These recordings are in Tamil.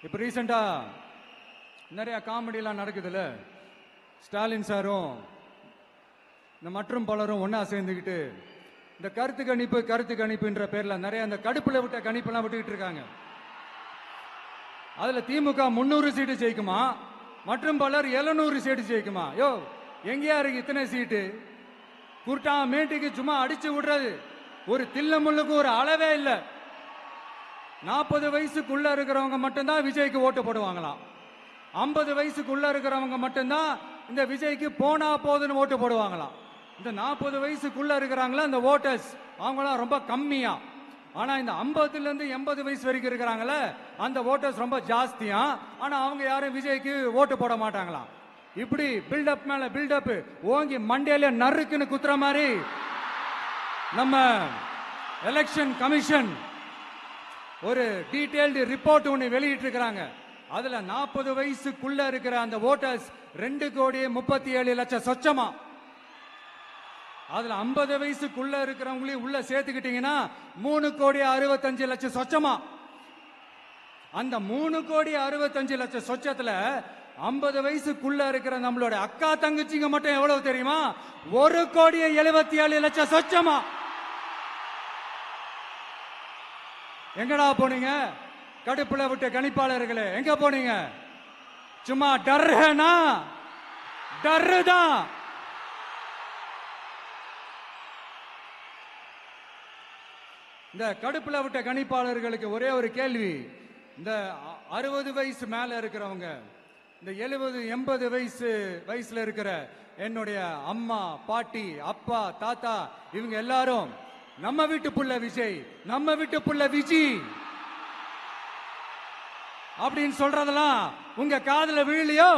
இப்போ ரீசெண்டா நிறைய காமெடியெல்லாம் நடக்குதுல்ல. ஸ்டாலின் சாரும் இந்த மற்றும் பலரும் ஒன்னா சேர்ந்துக்கிட்டு இந்த கருத்து கணிப்புன்ற பேர்ல நிறைய அந்த கடுப்புல விட்ட கணிப்பெல்லாம் விட்டுக்கிட்டு இருக்காங்க. அதுல திமுக 300 சீட்டு ஜெயிக்குமா, மற்றும் பலர் 700 சீட்டு ஜெயிக்குமா? யோ, எங்கேயா இருக்கு இத்தனை சீட்டு? குருட்டா மேட்டுக்கு சும்மா அடிச்சு விடுறது. ஒரு தில்லமுள்ளுக்கு ஒரு அளவே இல்லை. 40 வயசுக்குள்ள இருக்கிறவங்க மட்டும்தான் விஜய்க்கு ஓட்டு போடுவாங்களாம். 50 வயசுக்குள்ள இருக்கிறவங்க மட்டும்தான் இந்த விஜய்க்கு போனா போதுன்னு ஓட்டு போடுவாங்களாம். இந்த 40 வயசுக்குள்ள இருக்கிறாங்களா இந்த ஓட்டர்ஸ், அவங்களாம் ரொம்ப கம்மியா. ஆனா இந்த 50ல இருந்து 80 வயசு வரைக்கும் இருக்கிறாங்களே அந்த ஓட்டர்ஸ் ரொம்ப ஜாஸ்தியா. ஆனா அவங்க யாரும் விஜய்க்கு ஓட்டு போட மாட்டாங்களாம். இப்படி பில்டப் மேல பில்டப் ஓங்கி மண்டையில நறுக்குன்னு குத்துற மாதிரி நம்ம எலெக்ஷன் கமிஷன் ஒரு டீடைல்டு ரிப்போர்ட் ஒன்று வெளியிட்டு இருக்கிறாங்க. அதுல 40 வயசுக்குள்ள இருக்கிற அந்த ஓட்டர்ஸ் 2,37,00,000 சொச்சமா. அதுல 50 வயசுக்குள்ள இருக்கிறவங்களையும் உள்ள சேர்த்துக்கிட்டீங்கன்னா 3,65,00,000 சொச்சமா. அந்த 3,65,00,000 சொச்சத்துல 50 வயசுக்குள்ள இருக்கிற நம்மளோட அக்கா தங்கச்சிங்க மட்டும் எவ்வளவு தெரியுமா? 1,77,00,000 சொச்சமா. எங்கடா போனீங்க கடுப்புல விட்ட கணிப்பாளர்களே? எங்க போனீங்க? சும்மா டர்னா டர்தான். இந்த கடுப்புல விட்ட கணிப்பாளர்களுக்கு ஒரே ஒரு கேள்வி. இந்த 60 வயசு மேல இருக்கிறவங்க, இந்த 70 80 வயசுல இருக்கிற என்னுடைய அம்மா பாட்டி அப்பா தாத்தா இவங்க எல்லாரும் நம்ம வீட்டு புள்ள விஜய், நம்ம வீட்டு புள்ள விஜி அப்படின்னு சொல்றதெல்லாம் உங்க காதுல விழலையோ?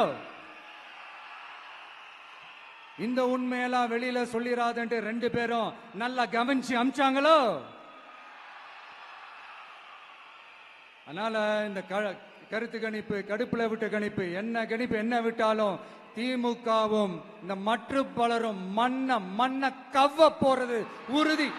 இந்த உண்மையெல்லாம் வெளியில சொல்லிராதுன்ட்டு 2 பேரும் நல்லா கவனிச்சு அமிச்சாங்களோ? அதனால இந்த கருத்து கணிப்பு, கடுப்புல விட்ட கணிப்பு, என்ன கணிப்பு என்ன விட்டாலும் திமுகவும் இந்த மற்றும் பலரும் மண்ண கவ்வ போறது உறுதி.